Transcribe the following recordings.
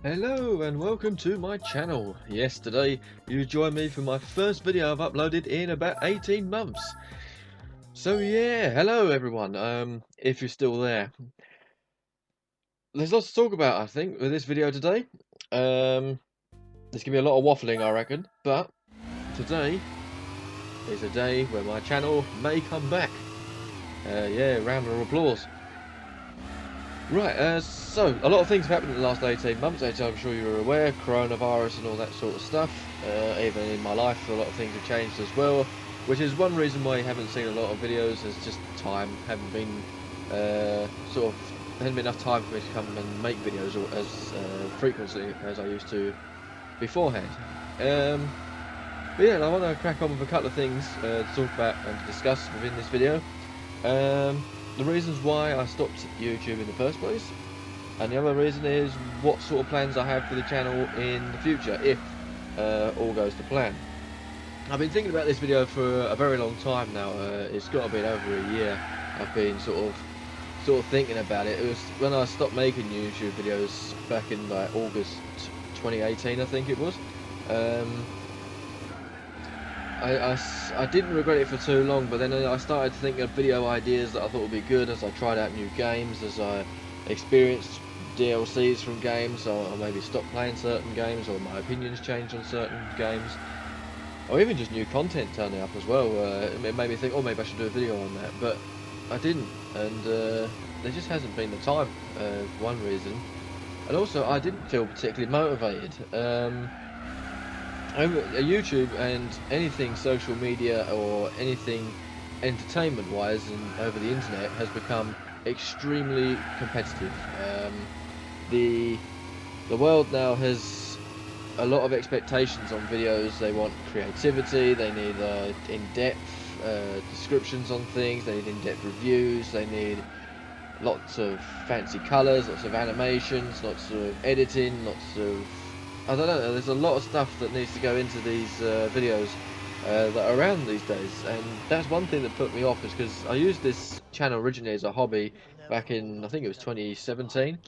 Hello and welcome to my channel. Yes, today you join me for my first video I've uploaded in about 18 months. So yeah, hello everyone, if you're still there. There's lots to talk about, I think, with this video today. There's gonna be a lot of waffling, I reckon, but today is a day where my channel may come back. Yeah, round of applause. Right, so a lot of things have happened in the last 18 months, as I'm sure you're aware, coronavirus and all that sort of stuff. Even in my life, a lot of things have changed as well, which is one reason why you haven't seen a lot of videos. There's just time, haven't been there hasn't been enough time for me to come and make videos as frequently as I used to beforehand. But yeah, I want to crack on with a couple of things to talk about and to discuss within this video. The reasons why I stopped YouTube in the first place, and the other reason is what sort of plans I have for the channel in the future, if all goes to plan. I've been thinking about this video for a very long time now. It's got to be over a year. I've been sort of thinking about it. It was when I stopped making YouTube videos back in like August 2018, I think it was. I didn't regret it for too long, but then I started thinking of video ideas that I thought would be good as I tried out new games, as I experienced DLCs from games, or I maybe stopped playing certain games, or my opinions changed on certain games, or even just new content turning up as well. It made me think, oh, maybe I should do a video on that, but I didn't, and there just hasn't been the time, for one reason, and also I didn't feel particularly motivated. YouTube and anything social media or anything entertainment wise and over the internet has become extremely competitive. The world now has a lot of expectations on videos. They want creativity, they need in-depth descriptions on things, they need in-depth reviews, they need lots of fancy colours, lots of animations, lots of editing, lots of, I don't know, there's a lot of stuff that needs to go into these videos that are around these days, and that's one thing that put me off, is because I used this channel originally as a hobby back in, I think it was 2017.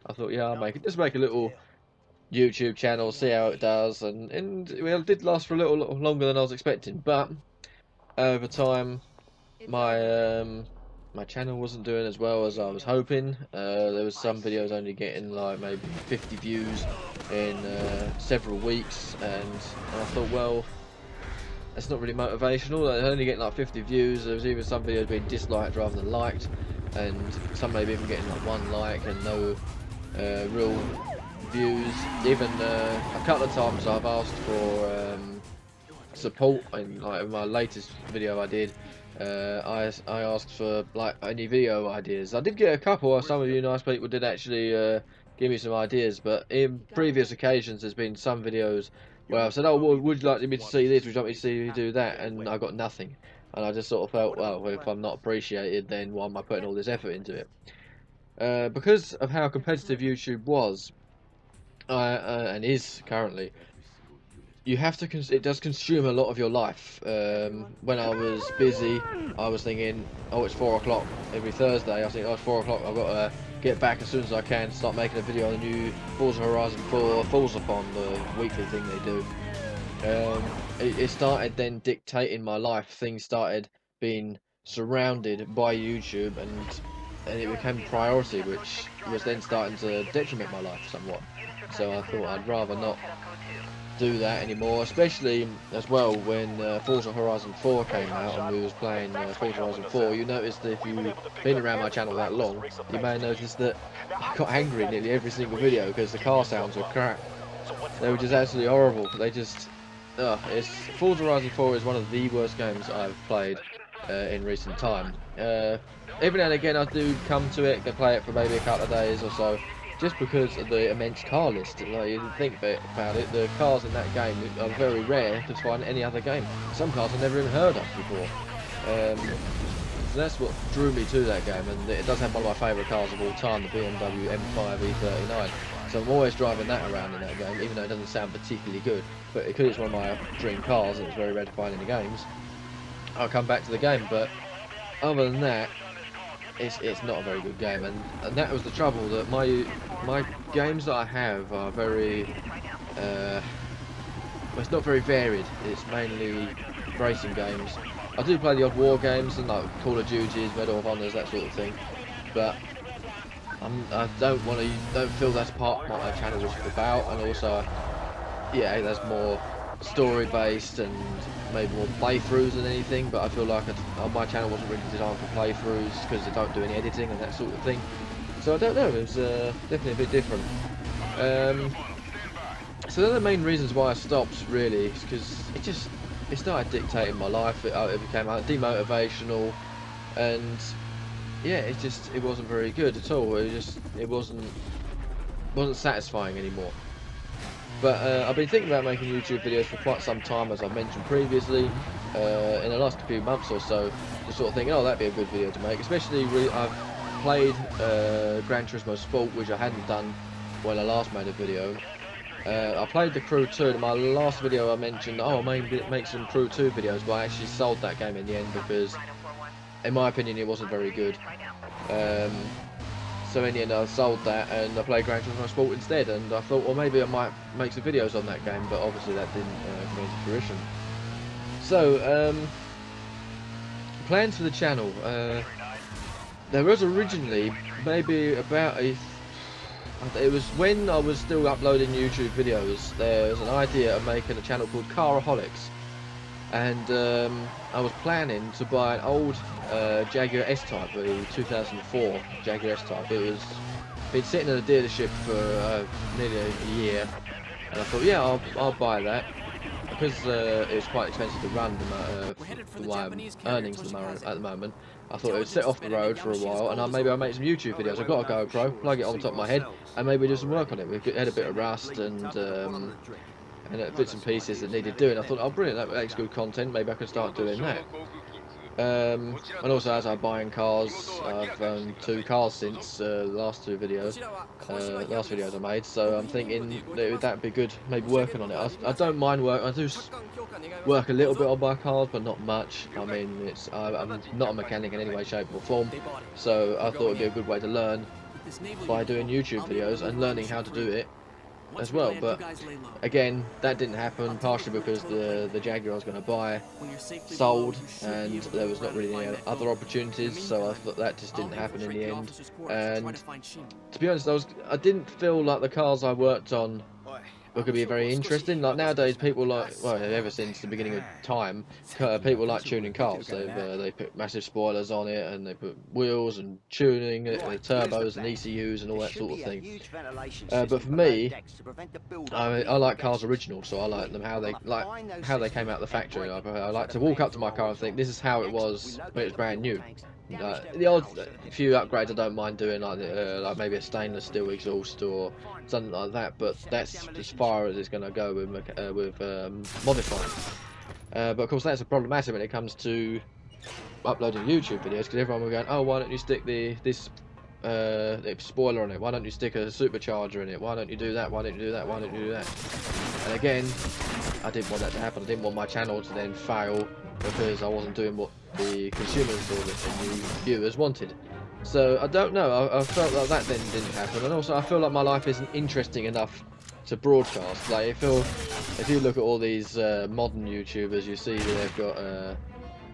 I thought, yeah, I'll just make a little YouTube channel, see how it does, and well, it did last for a little longer than I was expecting, but over time my my channel wasn't doing as well as I was hoping. There was some videos only getting like maybe 50 views in several weeks, and I thought, well, that's not really motivational. They're only getting like 50 views. There was even some videos being disliked rather than liked, and some maybe even getting like 1 like and no real views. Even a couple of times I've asked for support, and like in my latest video I did, I asked for like any video ideas. I did get a couple. Some of you nice people did actually give me some ideas, but in previous occasions there's been some videos where I've said, oh, well, would you like me to see this, would you like me to see you do that, and I got nothing, and I just sort of felt, well, if I'm not appreciated, then why am I putting all this effort into it? Because of how competitive YouTube was, and is currently, you have to it does consume a lot of your life. When I was busy, I was thinking, oh, it's 4 o'clock every Thursday. I was thinking, oh, it's 4 o'clock, I've got to get back as soon as I can, start making a video on the new Forza Horizon 4 Falls Upon, the weekly thing they do. It started then dictating my life. Things started being surrounded by YouTube, and it became a priority, which was then starting to detriment my life somewhat. So I thought I'd rather not do that anymore, especially as well when Forza Horizon 4 came out and we was playing Forza Horizon 4. You noticed that if you've been around my channel that long, you may have noticed that I got angry nearly every single video because the car sounds were crap. They were just absolutely horrible. They just, Forza Horizon 4 is one of the worst games I've played in recent time. Every now and again I do come to it, can play it for maybe a couple of days or so, just because of the immense car list. Like, you think about it, the cars in that game are very rare to find any other game. Some cars I've never even heard of before. So that's what drew me to that game, and it does have one of my favourite cars of all time, the BMW M5 E39. So I'm always driving that around in that game, even though it doesn't sound particularly good. But because it's one of my dream cars and it's very rare to find in the games, I'll come back to the game. But other than that, it's not a very good game, and that was the trouble, that my games that I have are very well, it's not very varied. It's mainly racing games. I do play the odd war games and like Call of Duties, Medal of Honors, that sort of thing, but I don't feel that's part what my channel was about, and also yeah, there's more story based and maybe more playthroughs than anything, but I feel like my channel wasn't really designed for playthroughs because I don't do any editing and that sort of thing. So I don't know, it was definitely a bit different. So they're the main reasons why I stopped, really, is because it started dictating my life. It became demotivational, and yeah, it wasn't very good at all. It wasn't satisfying anymore. But I've been thinking about making YouTube videos for quite some time, as I've mentioned previously, in the last few months or so. Just sort of thinking, oh, that'd be a good video to make. Especially, I've played Gran Turismo Sport, which I hadn't done when I last made a video. I played the Crew 2. In my last video I mentioned, oh, maybe make some Crew 2 videos, but I actually sold that game in the end because, in my opinion, it wasn't very good. So in the end I sold that and I played Gran Turismo Sport instead, and I thought, well, maybe I might make some videos on that game, but obviously that didn't come into fruition. So, plans for the channel. There was originally maybe about it was when I was still uploading YouTube videos, there was an idea of making a channel called Caraholics, and I was planning to buy an old Jaguar S-Type, a 2004 Jaguar S-Type. It was been sitting in a dealership for nearly a year, and I thought, yeah, I'll buy that, because it was quite expensive to run for my earnings at the moment. I thought it would sit off the road for a while, and maybe I'll make some YouTube videos. I've got a GoPro, plug it on the top of my head, and maybe do some work on it. We had a bit of rust and bits and pieces that needed doing. I thought, oh, brilliant, that makes good content. Maybe I could start doing that. And also, as I'm buying cars, I've owned 2 cars since the last 2 videos, last videos I made. So I'm thinking that'd be good, maybe working on it. I don't mind work. I do work a little bit on my cars, but not much. I mean, I'm not a mechanic in any way, shape or form. So I thought it'd be a good way to learn by doing YouTube videos and learning how to do it as well. But again, that didn't happen, partially because the Jaguar I was going to buy sold, and there was not really any other opportunities, so I thought that just didn't happen in the end. And to be honest, I didn't feel like the cars I worked on were going to be very interesting. Like nowadays, people like, well, ever since the beginning of time, people like tuning cars. They put massive spoilers on it, and they put wheels and tuning it, and turbos and ECUs and all that sort of thing. But for me, I like cars original, so I like them how they came out of the factory. I like to walk up to my car and think, this is how it was when it was brand new. The odd few upgrades I don't mind doing, like maybe a stainless steel exhaust or something like that, but that's as far as it's going to go with modifying. But of course that's a problematic when it comes to uploading YouTube videos, because everyone will go, oh, why don't you stick this spoiler on it, why don't you stick a supercharger in it, why don't you do that, why don't you do that, why don't you do that. And again, I didn't want that to happen. I didn't want my channel to then fail because I wasn't doing what the consumers or the viewers wanted. So I don't know, I felt like that then didn't happen, and also I feel like my life isn't interesting enough to broadcast. Like if you look at all these modern YouTubers, you see that they've got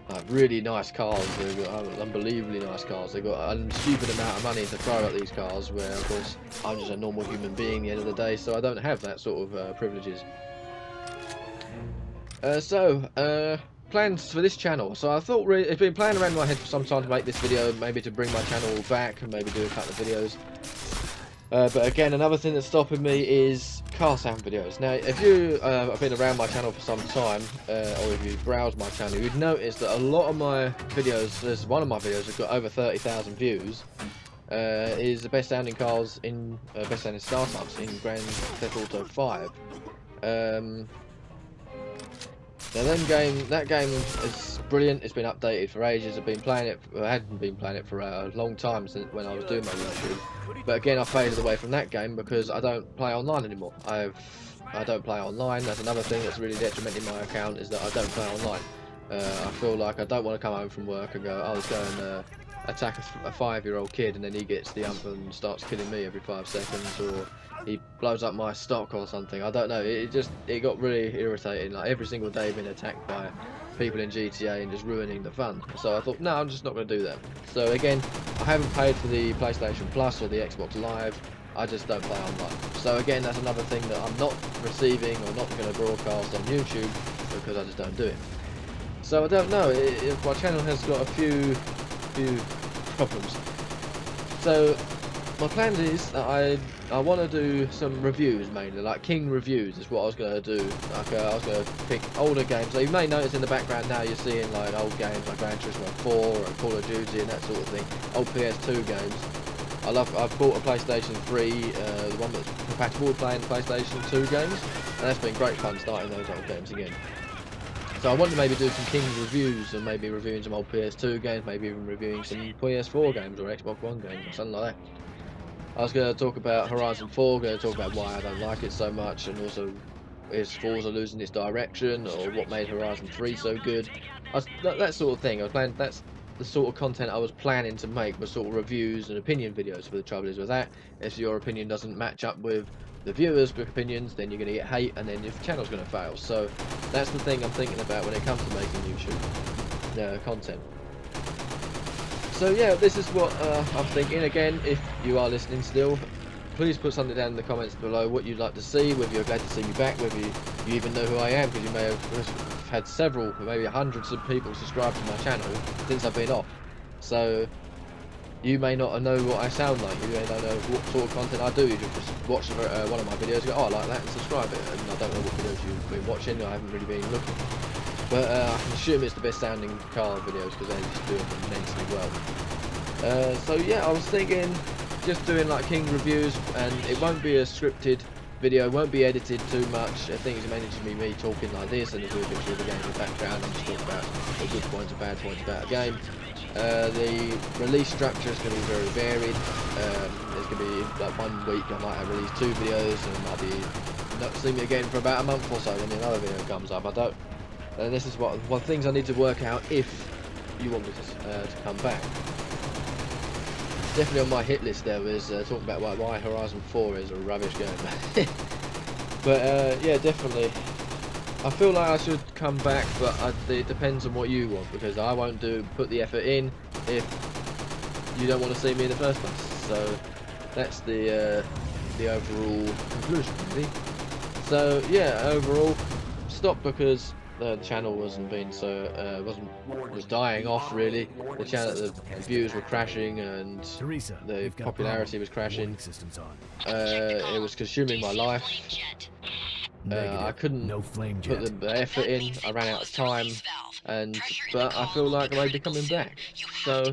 like really nice cars. They've got unbelievably nice cars. They've got a stupid amount of money to throw at these cars, where of course I'm just a normal human being at the end of the day, so I don't have that sort of privileges. Plans for this channel. So I thought, really, it's been playing around in my head for some time to make this video, maybe to bring my channel back and maybe do a couple of videos. But again, another thing that's stopping me is car sound videos. Now, if you have been around my channel for some time, or if you browse my channel, you'd notice that a lot of my videos, there's one of my videos that's got over 30,000 views, is the best sounding cars in, best sounding startups in Grand Theft Auto 5. Now that game is brilliant. It's been updated for ages. I've been playing it. I hadn't been playing it for a long time since when I was doing my YouTube. But again, I faded away from that game because I don't play online anymore. I don't play online. That's another thing that's really detrimenting my account, is that I don't play online. I feel like I don't want to come home from work and go, oh, let's go and attack a 5-year-old kid, and then he gets the ump and starts killing me every 5 seconds, or he blows up my stock or something. I don't know. It got really irritating. Like every single day, being attacked by people in GTA and just ruining the fun. So I thought, no, I'm just not going to do that. So again, I haven't paid for the PlayStation Plus or the Xbox Live. I just don't play online. So again, that's another thing that I'm not receiving or not going to broadcast on YouTube because I just don't do it. So I don't know. My channel has got a few problems. So my plan is that I want to do some reviews, mainly like King reviews is what I was going to do. Like I was going to pick older games. So you may notice in the background now you're seeing like old games like Gran Turismo 4 or Call of Duty and that sort of thing. Old PS2 games. I've bought a PlayStation 3, the one that's compatible with playing PlayStation 2 games, and that's been great fun starting those old games again. So I want to maybe do some King reviews and maybe reviewing some old PS2 games, maybe even reviewing some PS4 games or Xbox One games or something like that. I was going to talk about Horizon 4, going to talk about why I don't like it so much, and also is Forza losing its direction, or what made Horizon 3 so good. That sort of thing. I was planning, that's the sort of content I was planning to make, was sort of reviews and opinion videos. But the trouble is with that, if your opinion doesn't match up with the viewers' opinions, then you're going to get hate, and then your channel's going to fail. So that's the thing I'm thinking about when it comes to making YouTube content. So yeah, this is what I'm thinking. Again, if you are listening still, please put something down in the comments below what you'd like to see, whether you're glad to see me back, whether you even know who I am, because you may have had several, maybe hundreds of people subscribe to my channel since I've been off. So you may not know what I sound like, you may not know what sort of content I do. You just watch one of my videos and go, oh, I like that, and subscribe it. And I don't know what videos you've been watching, I haven't really been looking. But I can assume it's the best sounding car videos because they just do it immensely well. So yeah, I was thinking just doing like King reviews, and it won't be a scripted video, won't be edited too much. I think it's mainly just me talking like this, and there's a picture of the game in the background. I'm just talking about the good points and bad points about a game. The release structure is going to be very varied. There's going to be like 1 week I might have released 2 videos, and I might be not seeing me again for about a month or so when another video comes up. I don't. And this is one things I need to work out if you want me to come back. Definitely on my hit list there was talking about why Horizon 4 is a rubbish game. But yeah, definitely. I feel like I should come back, but it depends on what you want, because I won't put the effort in if you don't want to see me in the first place. So that's the overall conclusion, really. So yeah, overall, stop because the channel wasn't being so was dying off really. The channel, the views were crashing, and the popularity was crashing. It was consuming my life. I couldn't put the effort in. I ran out of time, but I feel like I may be coming back. So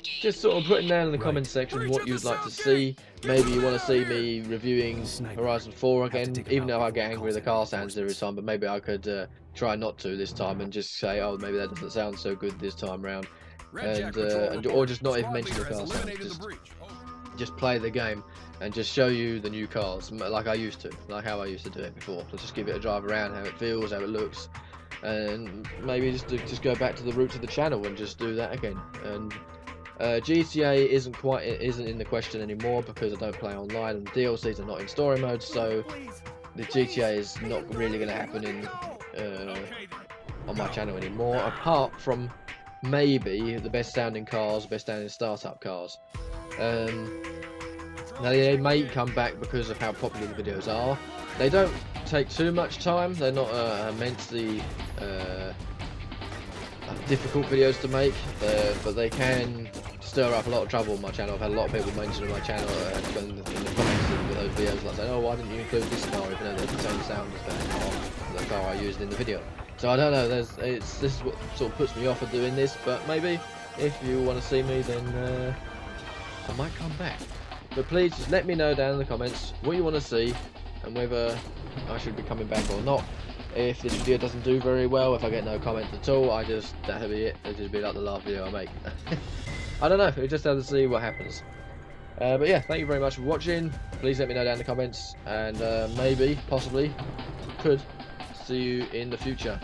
just sort of putting down in the comment section what you'd like to see. Maybe you want to see me reviewing Horizon 4 again, even though I get angry with the car sounds every time, but maybe I could try not to this time and just say, oh, maybe that doesn't sound so good this time round, or just not even mention the car sounds. Just play the game and just show you the new cars like I used to, like how I used to do it before. So just give it a drive around, how it feels, how it looks, and maybe just go back to the roots of the channel and just do that again. And GTA isn't in the question anymore because I don't play online, and DLCs are not in story mode, so the GTA is not really going to happen on my channel anymore, apart from maybe the best sounding cars, best sounding startup cars. Now they may come back because of how popular the videos are. They don't take too much time, they're not immensely difficult videos to make, but they can stir up a lot of trouble on my channel. I've had a lot of people mention on my channel in the comments of those videos, like saying, oh, why didn't you include this car, even though they the same sound as the car I used in the video. So I don't know, this is what sort of puts me off of doing this, but maybe if you want to see me, then I might come back. But please just let me know down in the comments what you want to see, and whether I should be coming back or not. If this video doesn't do very well, if I get no comments at all, that'll be it. It'll just be like the last video I make. I don't know, we just have to see what happens. But yeah, thank you very much for watching. Please let me know down in the comments, and maybe, possibly, could see you in the future.